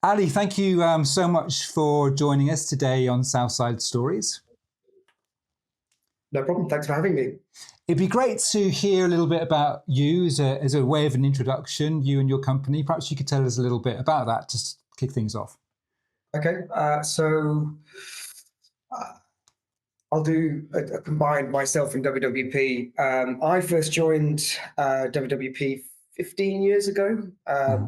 Ali, thank you so much for joining us today on Southside Stories. No problem. Thanks for having me. It'd be great to hear a little bit about you as a way of an introduction, you and your company. Perhaps you could tell us a little bit about that, just to kick things off. Okay, I'll do a combined myself and WWP. I first joined WWP 15 years ago.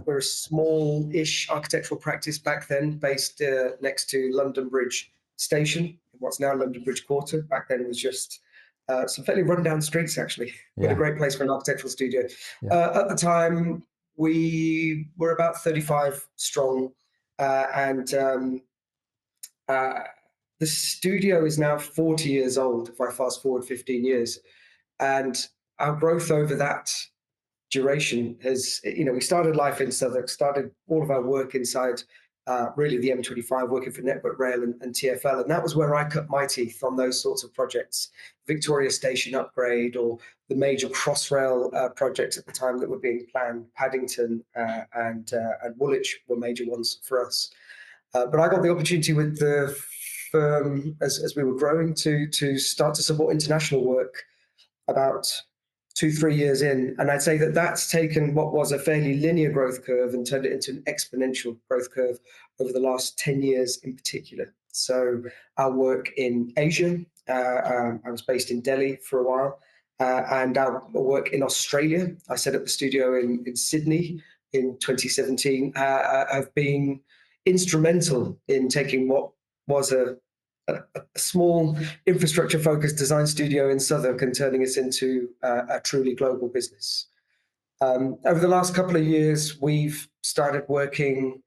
We're a small-ish architectural practice back then, based next to London Bridge Station, what's now London Bridge Quarter. Back then it was just some fairly run-down streets, actually, but a great place for an architectural studio. At the time, we were about 35 strong, and the studio is now 40 years old, if I fast forward 15 years. And our growth over that duration has, we started life in Southwark, started all of our work inside really the M25, working for Network Rail and TfL. And that was where I cut my teeth on those sorts of projects. Victoria Station upgrade, or the major Crossrail projects at the time that were being planned. Paddington and Woolwich were major ones for us. But I got the opportunity with the firm, as we were growing, to start to support international work about 2-3 years in. And I'd say that that's taken what was a fairly linear growth curve and turned it into an exponential growth curve over the last 10 years in particular. So our work in Asia, I was based in Delhi for a while, and our work in Australia, I set up the studio in Sydney in 2017, have been instrumental in taking what was a small infrastructure-focused design studio in Southwark and turning us into a truly global business. Over the last couple of years, we've started working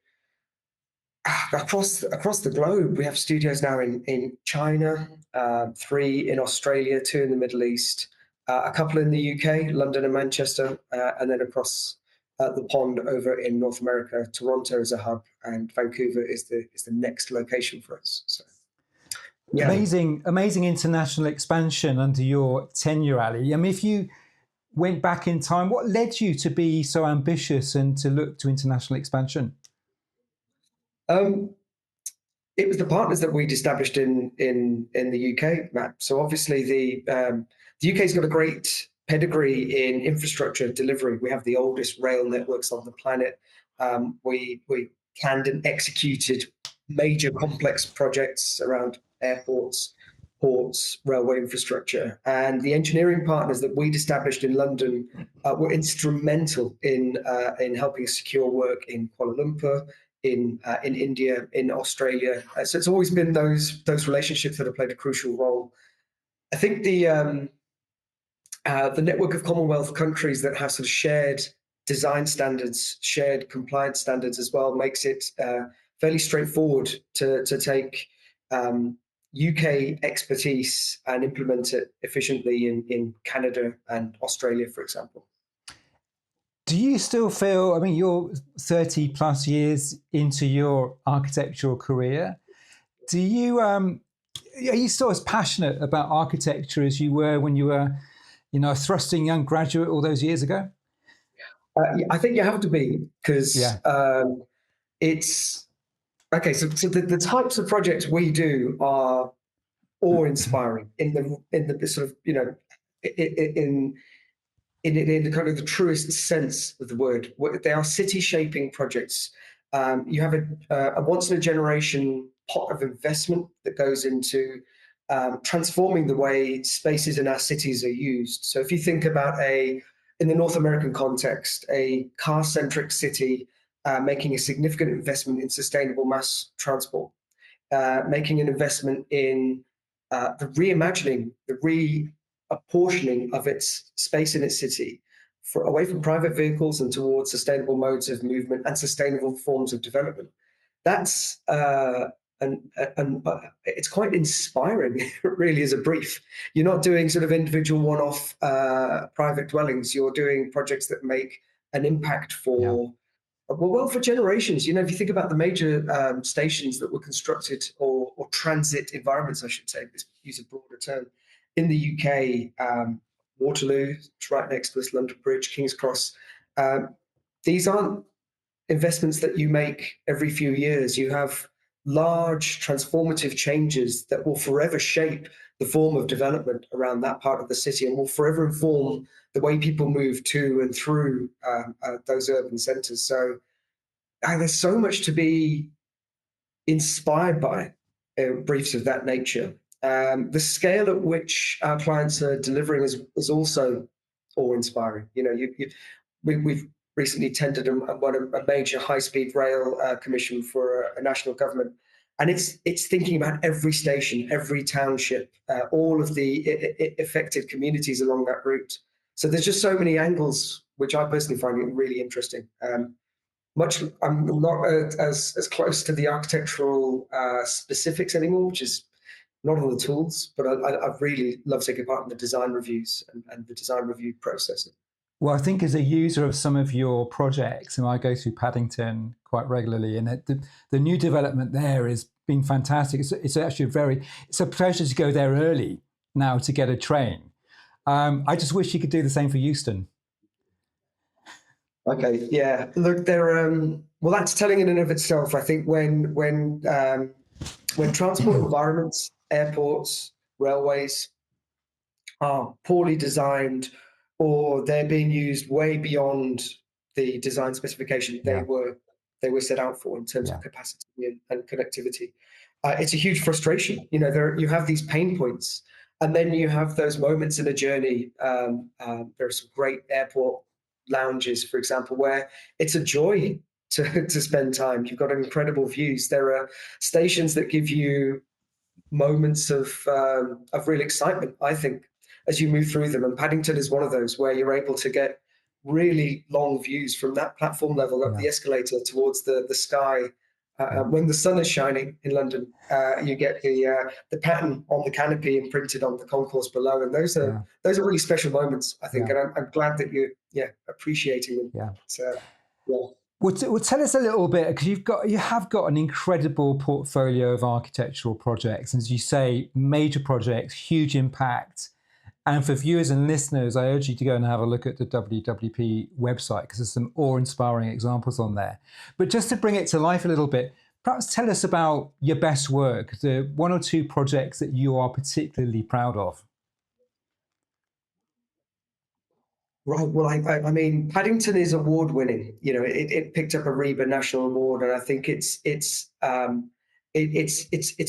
across the globe. We have studios now in China, 3 in Australia, 2 in the Middle East, a couple in the UK, London and Manchester, and then across the pond over in North America. Toronto is a hub, and Vancouver is the next location for us. So, yeah. Amazing international expansion under your tenure, Ali. I mean, if you went back in time, what led you to be so ambitious and to look to international expansion? It was the partners that we'd established in the UK, Matt. So obviously the UK's got a great pedigree in infrastructure delivery. We have the oldest rail networks on the planet. We planned and executed major complex projects around airports, ports, railway infrastructure. And the engineering partners that we'd established in London were instrumental in helping secure work in Kuala Lumpur, in India, in Australia. So it's always been those relationships that have played a crucial role. I think the network of Commonwealth countries that have sort of shared design standards, shared compliance standards as well, makes it fairly straightforward to take UK expertise and implement it efficiently in Canada and Australia, for example. Do you still feel, I mean, you're 30 plus years into your architectural career. Are you still as passionate about architecture as you were when you were, a thrusting young graduate all those years ago? I think you have to be, because it's okay. So the types of projects we do are awe-inspiring in the sort of in the kind of the truest sense of the word. They are city-shaping projects. You have a once-in-a-generation pot of investment that goes into transforming the way spaces in our cities are used. So if you think about in the North American context, a car-centric city making a significant investment in sustainable mass transport, making an investment in the reimagining, the reapportioning of its space in its city away from private vehicles and towards sustainable modes of movement and sustainable forms of development. That's it's quite inspiring, really, as a brief. You're not doing sort of individual one-off private dwellings. You're doing projects that make an impact for generations. If you think about the major stations that were constructed, or transit environments, I should say, use a broader term, in the UK, Waterloo, it's right next to us, London Bridge, King's Cross. These aren't investments that you make every few years. You have large transformative changes that will forever shape the form of development around that part of the city and will forever inform the way people move to and through those urban centres. So there's so much to be inspired by briefs of that nature. The scale at which our clients are delivering is also awe-inspiring. We've recently tendered and won a major high-speed rail commission for a national government, and it's thinking about every station, every township, all of the affected communities along that route. So there's just so many angles, which I personally find really interesting. I'm not as close to the architectural specifics anymore, which is not on the tools, but I really love taking part in the design reviews and the design review process. Well, I think as a user of some of your projects, and I go through Paddington quite regularly, and the new development there has been fantastic. It's actually it's a pleasure to go there early now to get a train. I just wish you could do the same for Euston. Okay, yeah. Look, well, that's telling in and of itself. I think when transport environments, airports, railways are poorly designed, or they're being used way beyond the design specification they were set out for in terms of capacity and connectivity, it's a huge frustration. You have these pain points, and then you have those moments in a journey. There are some great airport lounges, for example, where it's a joy to spend time. You've got incredible views. There are stations that give you moments of real excitement, I think, as you move through them. And Paddington is one of those where you're able to get really long views from that platform level up the escalator towards the sky. When the sun is shining in London, you get the pattern on the canopy imprinted on the concourse below, and those are really special moments, I think. And I'm glad that you're appreciating them. Yeah. So, Well, tell us a little bit, because you have got an incredible portfolio of architectural projects, and as you say, major projects, huge impact. And for viewers and listeners, I urge you to go and have a look at the WWP website, because there's some awe-inspiring examples on there. But just to bring it to life a little bit, perhaps tell us about your best work, the one or two projects that you are particularly proud of. Right. Well, I mean, Paddington is award-winning. It picked up a REBA National Award, and I think it's a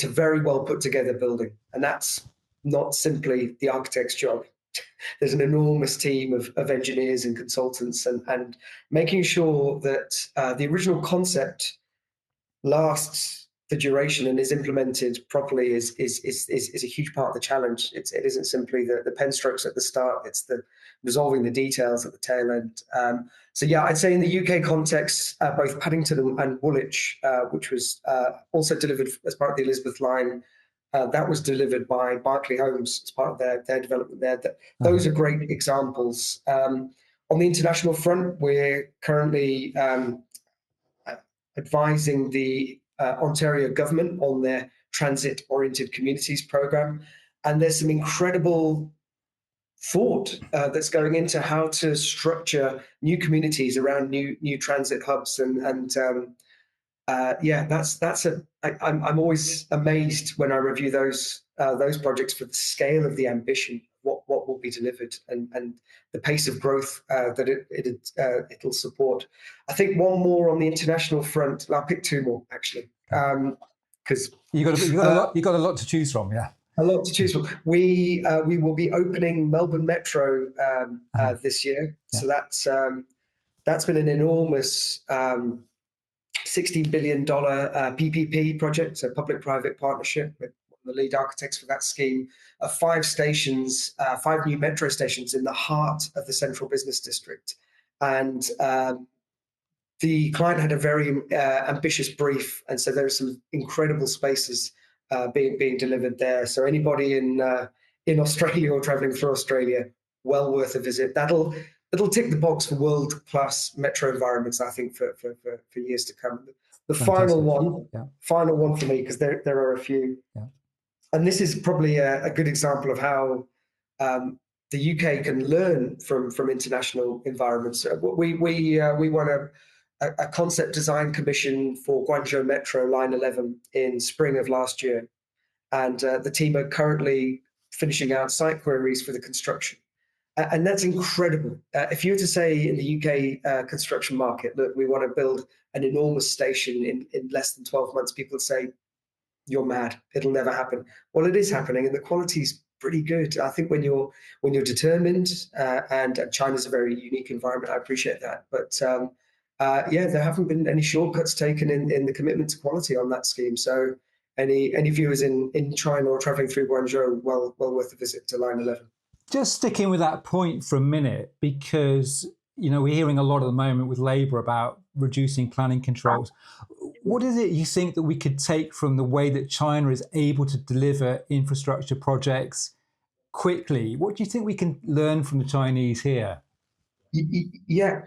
very well put together building, and that's not simply the architect's job. There's an enormous team of engineers and consultants, and making sure that the original concept lasts the duration and is implemented properly is a huge part of the challenge. It isn't simply the pen strokes at the start; it's the resolving the details at the tail end. So I'd say in the UK context, both Paddington and Woolwich, which was also delivered as part of the Elizabeth line, that was delivered by Berkeley Homes as part of their development there. Those are great examples. On the international front, we're currently advising the Ontario government on their transit-oriented communities program, and there's some incredible thought that's going into how to structure new communities around new transit hubs, I'm always amazed when I review those projects for the scale of the ambition, what will be delivered, and the pace of growth that it'll support. I think one more on the international front. I'll pick two more actually, because you got a lot to choose from. Yeah. A lot to choose from. We will be opening Melbourne Metro this year, so that's been an enormous $16 billion PPP project, so public-private partnership, with one of the lead architects for that scheme, of 5 stations, 5 new metro stations in the heart of the central business district. And the client had a very ambitious brief, and so there are some incredible spaces being delivered there. So anybody in Australia or traveling through Australia, well worth a visit. It'll tick the box for world-class metro environments, I think, for years to come. The final one for me, because there are a few, and this is probably a good example of how the UK can learn from international environments. We won a concept design commission for Guangzhou Metro Line 11 in spring of last year. And the team are currently finishing out site queries for the construction. And that's incredible. If you were to say in the UK construction market, look, we want to build an enormous station in less than 12 months, people would say, you're mad. It'll never happen. Well, it is happening, and the quality's pretty good. I think when you're determined, and China's a very unique environment, I appreciate that. But yeah, there haven't been any shortcuts taken in the commitment to quality on that scheme. So any viewers in China or traveling through Guangzhou, well worth a visit to Line 11. Just sticking with that point for a minute, because we're hearing a lot at the moment with Labour about reducing planning controls. What is it you think that we could take from the way that China is able to deliver infrastructure projects quickly? What do you think we can learn from the Chinese here? Yeah,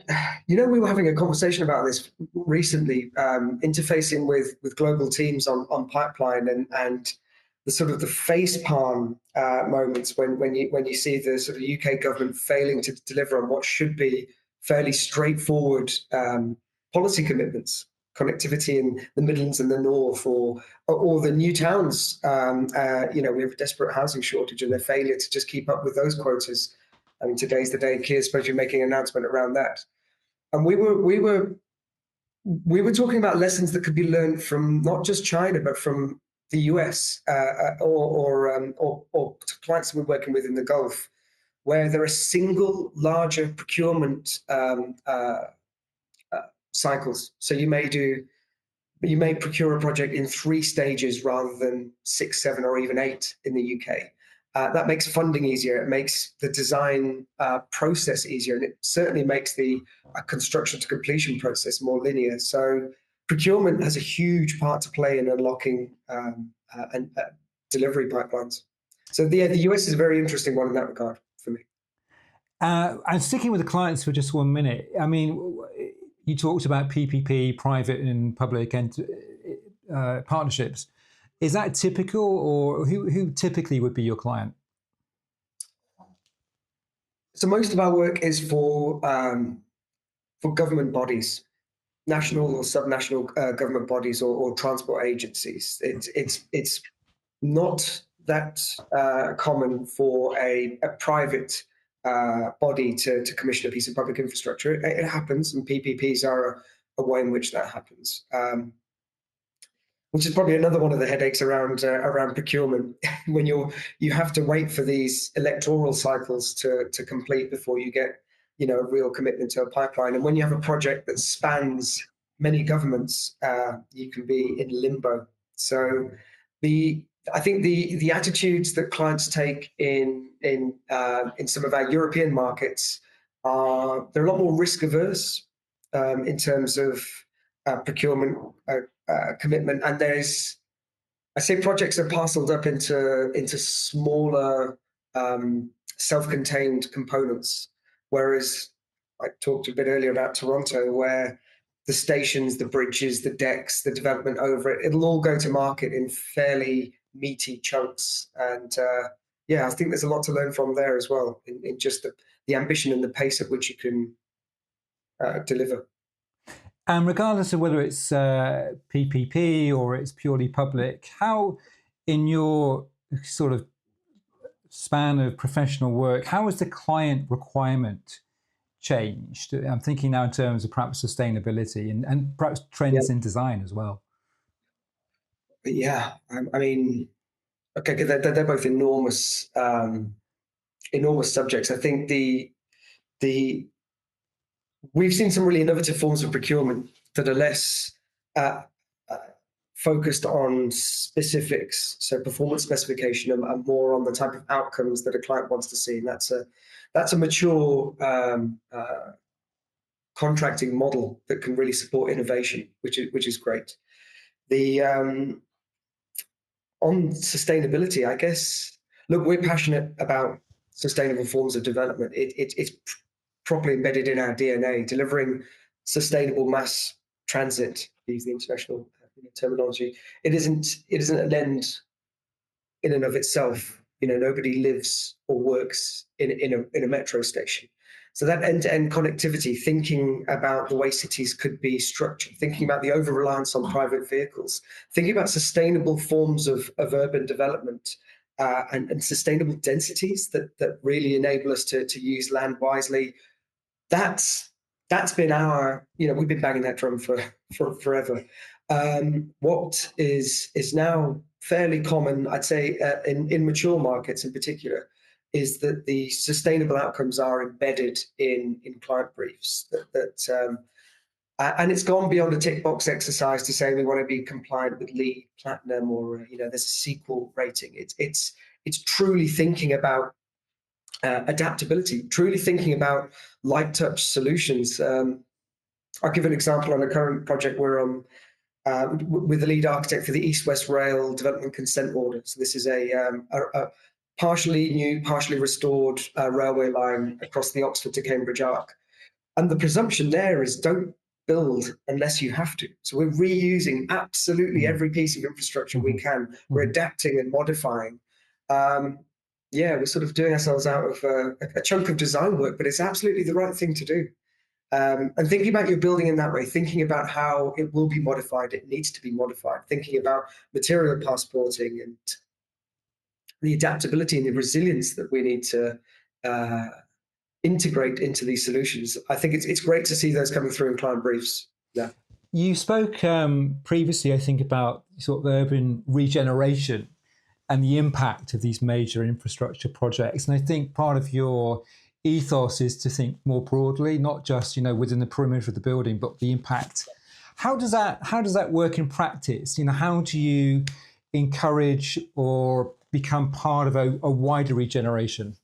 we were having a conversation about this recently, interfacing with global teams on pipeline and the sort of the facepalm moments when you see the sort of UK government failing to deliver on what should be fairly straightforward policy commitments, connectivity in the Midlands and the North, or the new towns. We have a desperate housing shortage, and their failure to just keep up with those quotas. I mean, today's the day Kia's supposed to be making an announcement around that. And we were talking about lessons that could be learned from not just China, but from the US or clients that we're working with in the Gulf, where there are single larger procurement cycles. So you may procure a project in 3 stages rather than 6, 7, or even 8 in the UK. That makes funding easier. It makes the design process easier, and it certainly makes the construction to completion process more linear. So procurement has a huge part to play in unlocking and delivery pipelines. So the US is a very interesting one in that regard for me. And sticking with the clients for just 1 minute, I mean, you talked about PPP, private and public partnerships. Is that typical, or who typically would be your client? So most of our work is for government bodies, national or subnational government bodies, or transport agencies. It's not that common for a private body to commission a piece of public infrastructure. It happens, and PPPs are a way in which that happens. Which is probably another one of the headaches around procurement, when you have to wait for these electoral cycles to complete before you get a real commitment to a pipeline. And when you have a project that spans many governments, you can be in limbo. So I think the attitudes that clients take in some of our European markets they're a lot more risk averse in terms of procurement commitment, and I say projects are parceled up into smaller self-contained components, whereas I talked a bit earlier about Toronto, where the stations, the bridges, the decks, the development over it'll all go to market in fairly meaty chunks. And I think there's a lot to learn from there as well, in just the ambition and the pace at which you can deliver. And regardless of whether it's PPP or it's purely public, how, in your sort of span of professional work, how has the client requirement changed? I'm thinking now in terms of perhaps sustainability and perhaps trends in design as well. Yeah, I mean, okay, they're both enormous subjects. I think we've seen some really innovative forms of procurement that are less focused on specifics, so performance specification, and more on the type of outcomes that a client wants to see. And that's a mature contracting model that can really support innovation, which is great. On sustainability, I guess, look, we're passionate about sustainable forms of development. It's properly embedded in our DNA, delivering sustainable mass transit, to use the international terminology. It isn't an end in and of itself. nobody lives or works in a metro station. So that end-to-end connectivity, thinking about the way cities could be structured, thinking about the over-reliance on private vehicles, thinking about sustainable forms of urban development, and sustainable densities that really enable us to use land wisely. That's been we've been banging that drum for forever. What is now fairly common, I'd say, in mature markets in particular, is that the sustainable outcomes are embedded in client briefs. And it's gone beyond a tick box exercise to say we want to be compliant with LEED Platinum, or there's a sequel rating. It's truly thinking about adaptability, truly thinking about light touch solutions. I'll give an example on a current project we're on with the lead architect for the East West Rail Development Consent Order. So this is a partially new, partially restored railway line across the Oxford to Cambridge arc. And the presumption there is don't build unless you have to. So we're reusing absolutely every piece of infrastructure we can. We're adapting and modifying. We're sort of doing ourselves out of a chunk of design work, but it's absolutely the right thing to do. And thinking about your building in that way, thinking about how it will be modified, it needs to be modified, thinking about material passporting and the adaptability and the resilience that we need to integrate into these solutions. I think it's great to see those coming through in client briefs. Yeah. You spoke previously, I think, about sort of urban regeneration and the impact of these major infrastructure projects. And I think part of your ethos is to think more broadly, not just within the perimeter of the building, but the impact. How does that work in practice? How do you encourage or become part of a wider regeneration?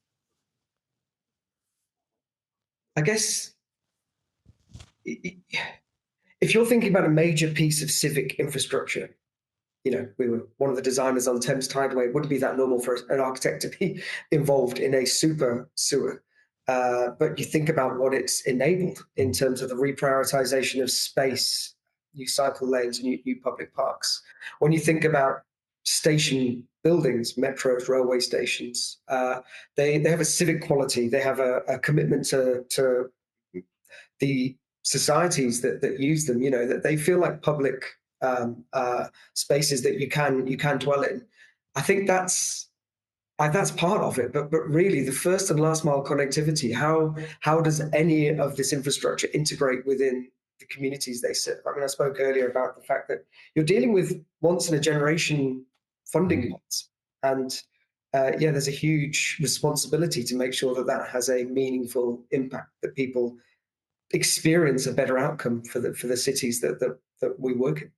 I guess if you're thinking about a major piece of civic infrastructure, we were one of the designers on Thames Tideway. It wouldn't be that normal for an architect to be involved in a super sewer. But you think about what it's enabled in terms of the reprioritization of space, new cycle lanes, new public parks. When you think about station buildings, metros, railway stations, they have a civic quality. They have a commitment to the societies that use them. That they feel like public spaces that you can dwell in. I think that's part of it, but really the first and last mile connectivity. How does any of this infrastructure integrate within the communities they serve? I mean, I spoke earlier about the fact that you're dealing with once in a generation funding pots, and there's a huge responsibility to make sure that has a meaningful impact, that people experience a better outcome for the cities that we work in.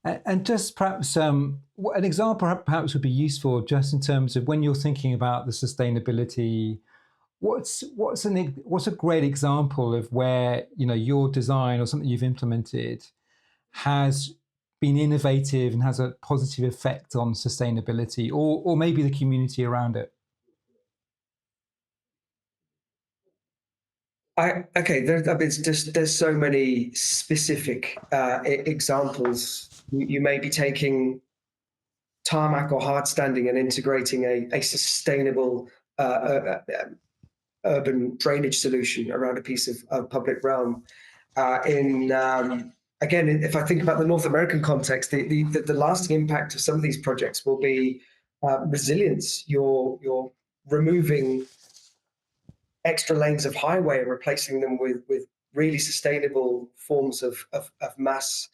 And just perhaps an example perhaps would be useful, just in terms of when you're thinking about the sustainability. What's a great example of where your design or something you've implemented has been innovative and has a positive effect on sustainability, or maybe the community around it? There's so many specific examples. You may be taking tarmac or hard standing and integrating a sustainable urban drainage solution around a piece of public realm. Again, if I think about the North American context, the lasting impact of some of these projects will be resilience. You're removing extra lanes of highway and replacing them with really sustainable forms of mass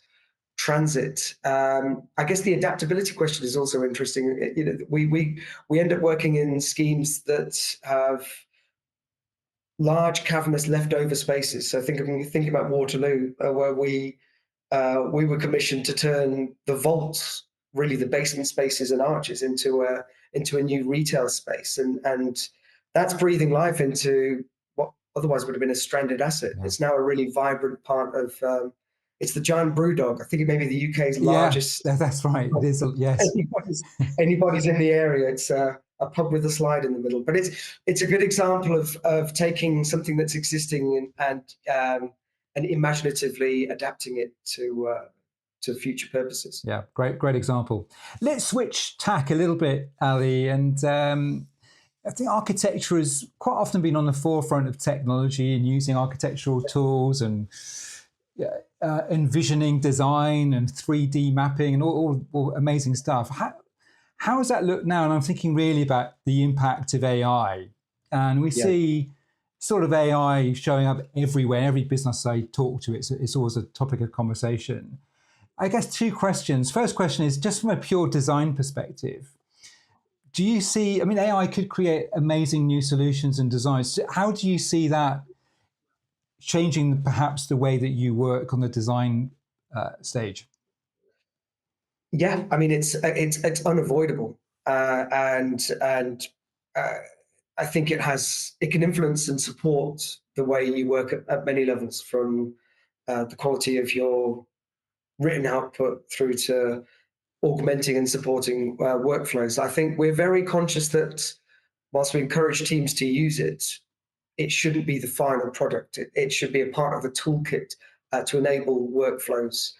transit. I guess the adaptability question is also interesting. We end up working in schemes that have large cavernous leftover spaces. So think about Waterloo, where we were commissioned to turn the vaults, really the basement spaces and arches, into a new retail space, and that's breathing life into what otherwise would have been a stranded asset. Yeah. It's now a really vibrant part of. It's the giant brewdog. I think it may be the UK's largest. Yeah, that's right. It is. Yes. Anybody's in the area. It's a pub with a slide in the middle. But it's a good example of taking something that's existing and imaginatively adapting it to to future purposes. Yeah, great example. Let's switch tack a little bit, Ali, and I think architecture has quite often been on the forefront of technology and using architectural tools and envisioning design and 3D mapping and all amazing stuff. How does that look now? And I'm thinking really about the impact of AI. And we see sort of AI showing up everywhere. Every business I talk to, it's always a topic of conversation. I guess two questions. First question is just from a pure design perspective. Do you see, I mean, AI could create amazing new solutions and designs. How do you see that changing perhaps the way that you work on the design stage? Yeah, I mean, it's unavoidable, and I think it can influence and support the way you work at many levels, from the quality of your written output through to augmenting and supporting workflows. I think we're very conscious that whilst we encourage teams to use it, it shouldn't be the final product. It should be a part of the toolkit to enable workflows.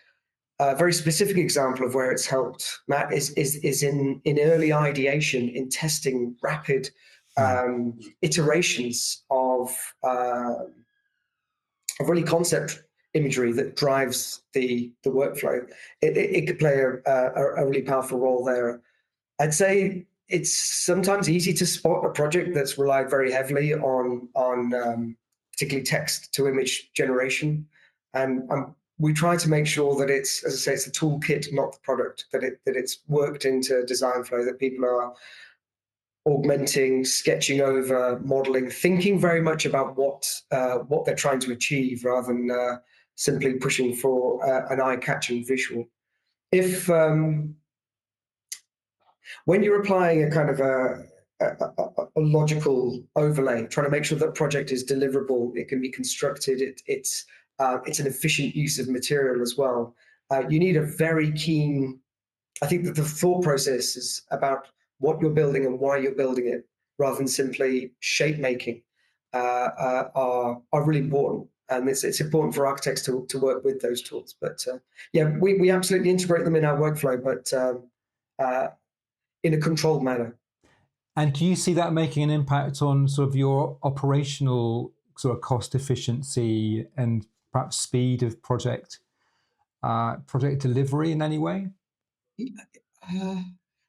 A very specific example of where it's helped, Matt, is in early ideation, in testing rapid iterations of really concept imagery that drives the workflow. It could play a really powerful role there. I'd say it's sometimes easy to spot a project that's relied very heavily on particularly text to image generation, and we try to make sure that it's, as I say, it's the toolkit, not the product. That it's worked into design flow. That people are augmenting, sketching over, modeling, thinking very much about what they're trying to achieve, rather than simply pushing for an eye-catching visual. If when you're applying a kind of a logical overlay, trying to make sure that a project is deliverable, it can be constructed, it's an efficient use of material as well. You need a very keen, I think that the thought process is about what you're building and why you're building it, rather than simply shape making, are really important. And it's important for architects to work with those tools. But yeah, we absolutely integrate them in our workflow, but in a controlled manner. And do you see that making an impact on sort of your operational sort of cost efficiency and perhaps speed of project delivery in any way?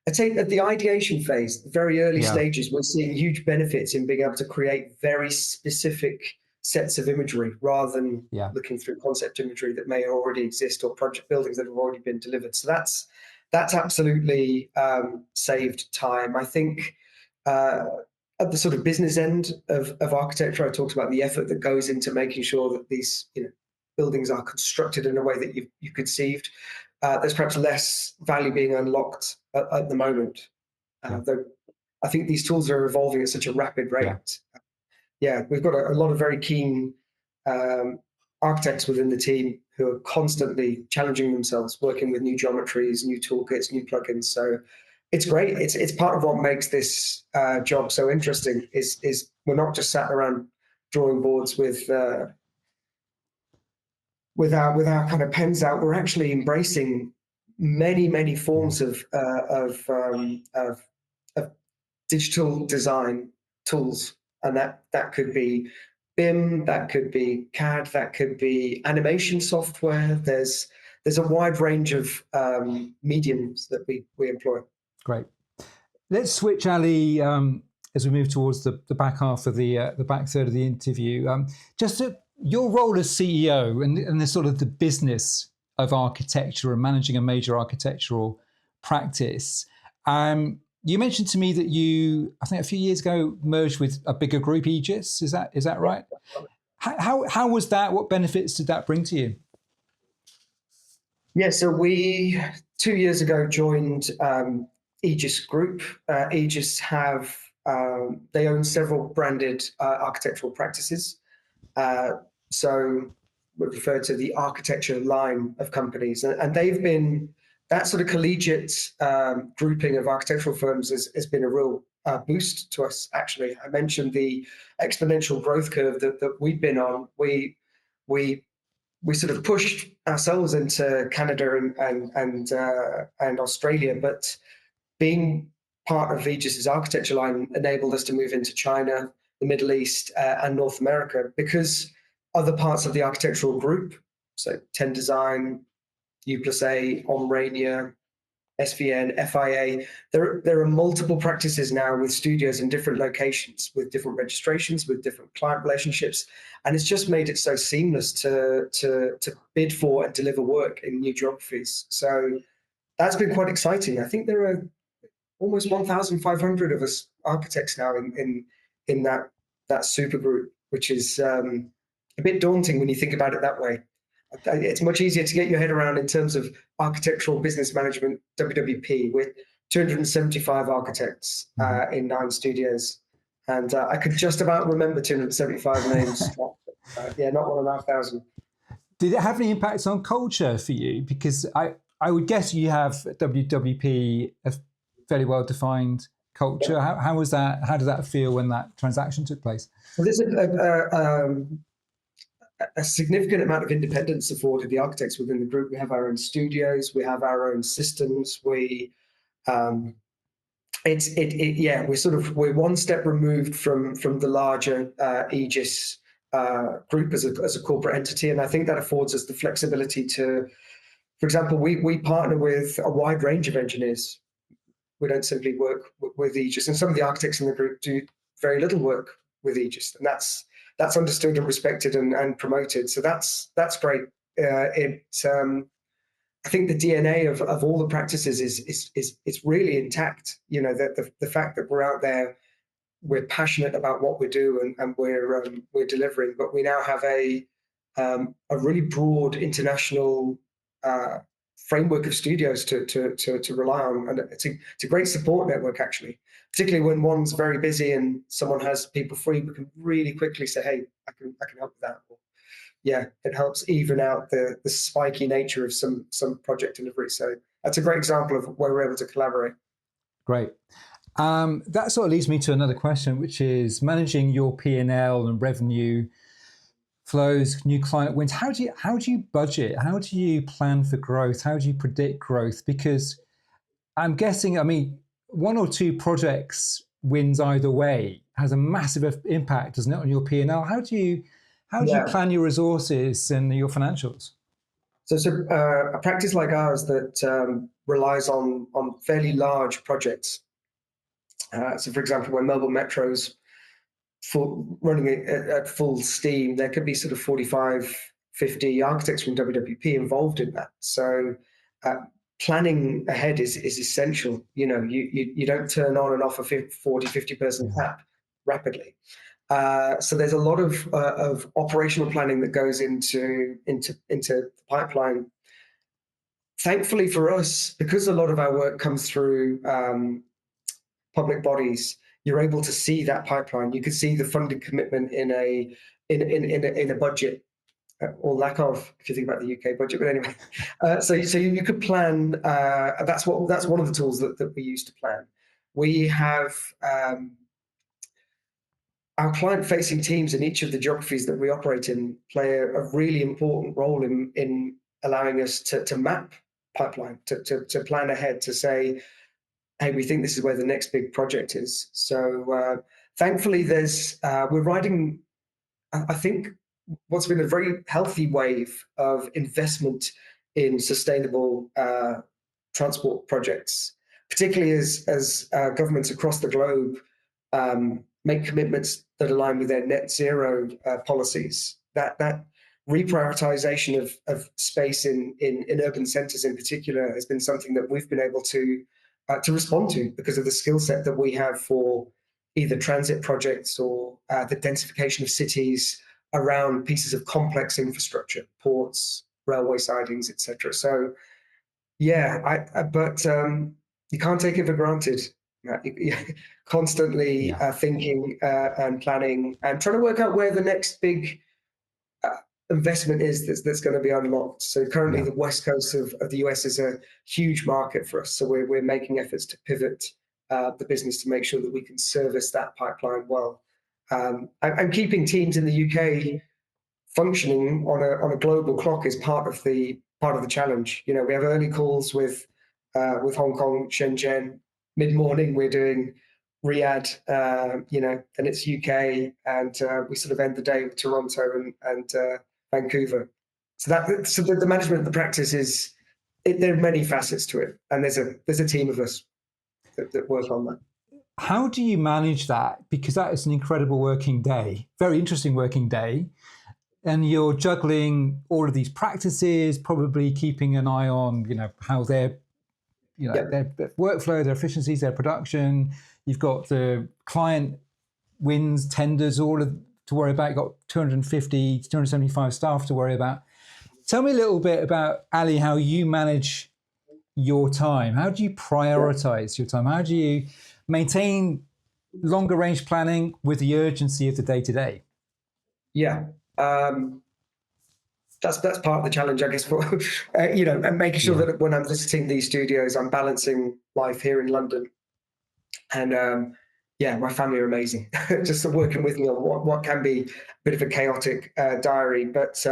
I'd say at the ideation phase, very early stages, we're seeing huge benefits in being able to create very specific sets of imagery, rather than looking through concept imagery that may already exist, or project buildings that have already been delivered. So that's absolutely saved time. I think at the sort of business end of architecture, I talked about the effort that goes into making sure that these buildings are constructed in a way that you conceived. There's perhaps less value being unlocked at the moment. Though I think these tools are evolving at such a rapid rate. We've got a lot of very keen architects within the team who are constantly challenging themselves, working with new geometries, new toolkits, new plugins. So it's great. It's part of what makes this job so interesting. Is we're not just sat around drawing boards with our kind of pens out. We're actually embracing many forms of digital design tools, and that could be BIM, that could be CAD, that could be animation software. There's a wide range of mediums that we employ. Great. Let's switch, Ali, as we move towards the back half of the back third of the interview. Your role as CEO and the sort of the business of architecture and managing a major architectural practice. You mentioned to me that you, I think a few years ago, merged with a bigger group, Aegis. Is that right? How was that? What benefits did that bring to you? Yeah, so we 2 years ago joined Aegis Group. Aegis they own several branded architectural practices. So we refer to the architecture line of companies, and they've been, that sort of collegiate grouping of architectural firms has been a real boost to us, actually. I mentioned the exponential growth curve that we've been on. We we sort of pushed ourselves into Canada and Australia, but being part of Aegis's architecture line enabled us to move into China, the Middle East, and North America, because other parts of the architectural group, so Ten Design, U+A, Omrania, SVN, FIA. There are multiple practices now with studios in different locations, with different registrations, with different client relationships, and it's just made it so seamless to bid for and deliver work in new geographies. So that's been quite exciting. I think there are almost 1,500 of us architects now in that super group, which is a bit daunting when you think about it that way. It's much easier to get your head around in terms of architectural business management, WWP, with 275 architects in 9 studios. And I could just about remember 275 names. Yeah, not 1,500. Did it have any impacts on culture for you? Because I would guess you have WWP, a fairly well-defined culture. Yeah. How was that? How did that feel when that transaction took place? Well, there's a significant amount of independence afforded the architects within the group. We have our own studios, we have our own systems. We're one step removed from the larger Aegis group as a corporate entity, and I think that affords us the flexibility to, for example, we partner with a wide range of engineers. We don't simply work with Aegis, and some of the architects in the group do very little work with Aegis, and that's understood and respected and promoted. So that's great. I think the DNA of all the practices is really intact. You know, the fact that we're out there, we're passionate about what we do and we're delivering, but we now have a really broad international framework of studios to rely on, and it's a great support network, actually. Particularly when one's very busy and someone has people free, we can really quickly say, "Hey, I can help with that." Or, yeah, it helps even out the spiky nature of some project delivery. So that's a great example of where we're able to collaborate. Great. That sort of leads me to another question, which is managing your P&L and revenue flows, new client wins. How do you budget? How do you plan for growth? How do you predict growth? Because I'm guessing, I mean, 1 or 2 projects wins either way has a massive impact, doesn't it, on your P&L? How do you plan your resources and your financials? So a practice like ours that relies on fairly large projects. So, for example, when Melbourne Metro's running at full steam, there could be sort of 45, 50 architects from WWP involved in that. So planning ahead is essential. You know, you don't turn on and off a 40, 50 person tap rapidly. So there's a lot of operational planning that goes into the pipeline. Thankfully for us, because a lot of our work comes through public bodies, you're able to see that pipeline. You can see the funding commitment in a budget, or lack of, if you think about the UK budget. But anyway, so you could plan. That's one of the tools that we use to plan. We have our client-facing teams in each of the geographies that we operate in play a really important role in allowing us to map pipeline, to plan ahead, to say, hey, we think this is where the next big project is. So thankfully, we're riding, I think, what's been a very healthy wave of investment in sustainable transport projects, particularly as governments across the globe make commitments that align with their net zero policies. That reprioritization of space in urban centres in particular has been something that we've been able to respond to because of the skill set that we have for either transit projects or the densification of cities around pieces of complex infrastructure, ports, railway sidings, etc. So, yeah, but you can't take it for granted. Constantly thinking and planning and trying to work out where the next big investment is that's going to be unlocked. So currently the West Coast of the US is a huge market for us. So we're making efforts to pivot the business to make sure that we can service that pipeline well. I'm keeping teams in the UK functioning on a global clock is part of the challenge. You know, we have early calls with Hong Kong, Shenzhen. Mid morning, we're doing Riyadh, and it's UK, and we sort of end the day with Toronto and Vancouver. So the management of the practice there are many facets to it, and there's a team of us that work on that. How do you manage that? Because that is an incredible working day, very interesting working day. And you're juggling all of these practices, probably keeping an eye on, how their workflow, their efficiencies, their production. You've got the client wins, tenders, all of to worry about. You've got 250, 275 staff to worry about. Tell me a little bit about, Ali, how you manage your time. How do you prioritize your time? How do you maintain longer range planning with the urgency of the day-to-day? Yeah. That's part of the challenge, I guess, for and making sure that when I'm visiting these studios, I'm balancing life here in London, and my family are amazing, just working with me on what can be a bit of a chaotic diary. But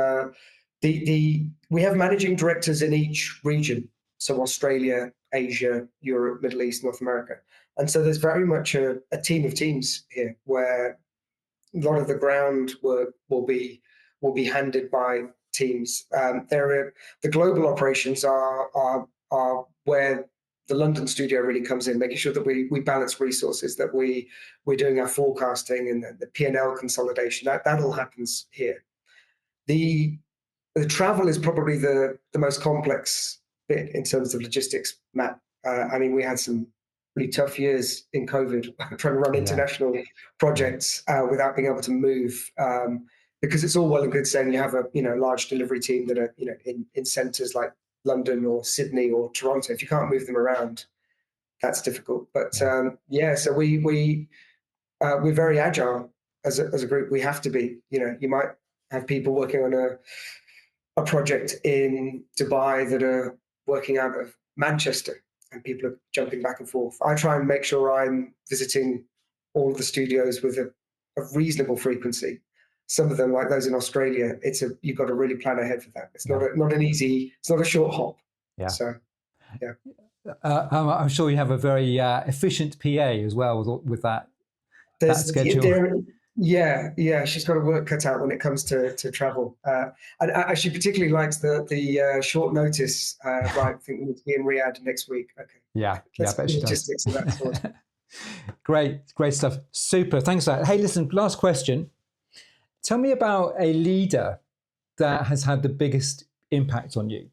we have managing directors in each region, so Australia, Asia, Europe, Middle East, North America, and so there's very much a team of teams here where a lot of the ground work will be handed by teams. The global operations are where the London studio really comes in, making sure that we balance resources, that we're doing our forecasting and the P&L consolidation. That all happens here. The travel is probably the most complex bit in terms of logistics, Matt. We had some really tough years in COVID, trying to run international projects without being able to move, because it's all well and good saying you have a large delivery team that are in centres like London or Sydney or Toronto. If you can't move them around, that's difficult. But so we're very agile as a group. We have to be. You might have people working on a project in Dubai that are working out of Manchester, and people are jumping back and forth. I try and make sure I'm visiting all of the studios with a reasonable frequency. Some of them, like those in Australia, you've got to really plan ahead for that. It's not a short hop. Yeah. So, yeah. I'm sure you have a very efficient PA as well with that schedule. She's got her work cut out when it comes to travel, and she particularly likes the short notice. Right, I think we need to be in Riyadh next week. Okay. I bet she does. Of that sort. Great stuff. Super. Thanks for that. Hey, listen. Last question. Tell me about a leader that has had the biggest impact on you.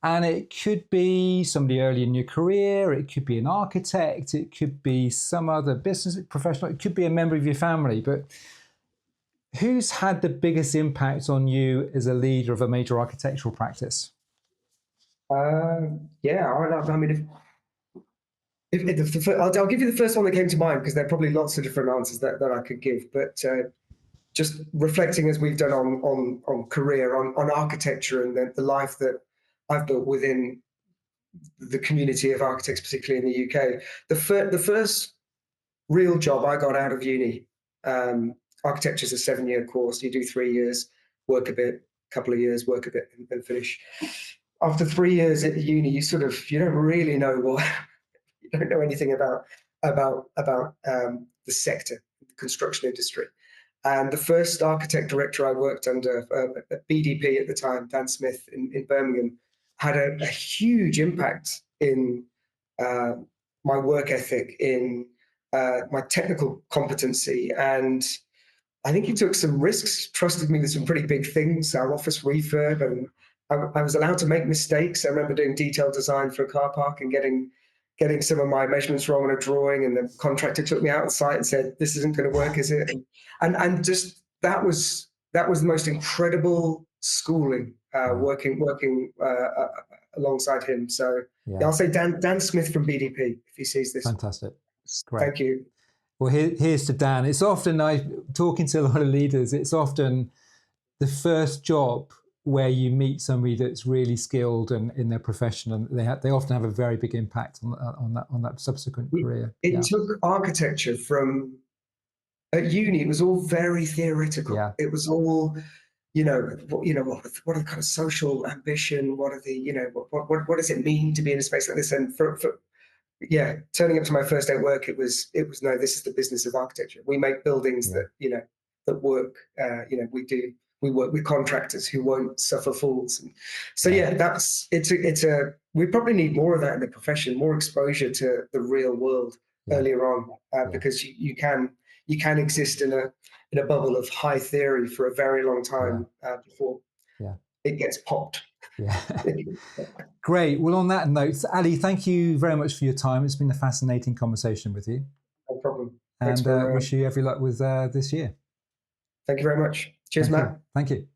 And it could be somebody early in your career, it could be an architect, it could be some other business professional, it could be a member of your family, but who's had the biggest impact on you as a leader of a major architectural practice? I'll give you the first one that came to mind, because there are probably lots of different answers that I could give, but just reflecting as we've done on career, on architecture, and the life that I've built within the community of architects, particularly in the UK. The first real job I got out of uni, architecture is a 7-year course. You do 3 years, work a bit, couple of years, work a bit, and finish. After 3 years at the uni, you don't really know you don't know anything about the sector, the construction industry. And the first architect director I worked under at BDP at the time, Dan Smith in Birmingham, had a huge impact in my work ethic, in my technical competency. And I think he took some risks, trusted me with some pretty big things, our office refurb, and I was allowed to make mistakes. I remember doing detailed design for a car park and getting some of my measurements wrong on a drawing, and the contractor took me out on site and said, "This isn't going to work, is it?" And just that was the most incredible schooling, working alongside him. So I'll say Dan Smith from BDP, if he sees this. Fantastic. Great. Thank you. Well, here's to Dan. It's often, talking to a lot of leaders, it's often the first job where you meet somebody that's really skilled and in their profession, and they often have a very big impact on that subsequent career. It took architecture from at uni. It was all very theoretical. Yeah. It was all what are the kind of social ambition? What are the, what does it mean to be in a space like this? And yeah, turning up to my first day at work, it was no, this is the business of architecture. We make buildings that that work. We work with contractors who won't suffer fools. And so we probably need more of that in the profession, more exposure to the real world earlier on, because you can exist in a bubble of high theory for a very long time before it gets popped. Yeah. Great. Well, on that note, Ali, thank you very much for your time. It's been a fascinating conversation with you. No problem. And wish you every luck with this year. Thank you very much. Cheers, Matt. Thank you.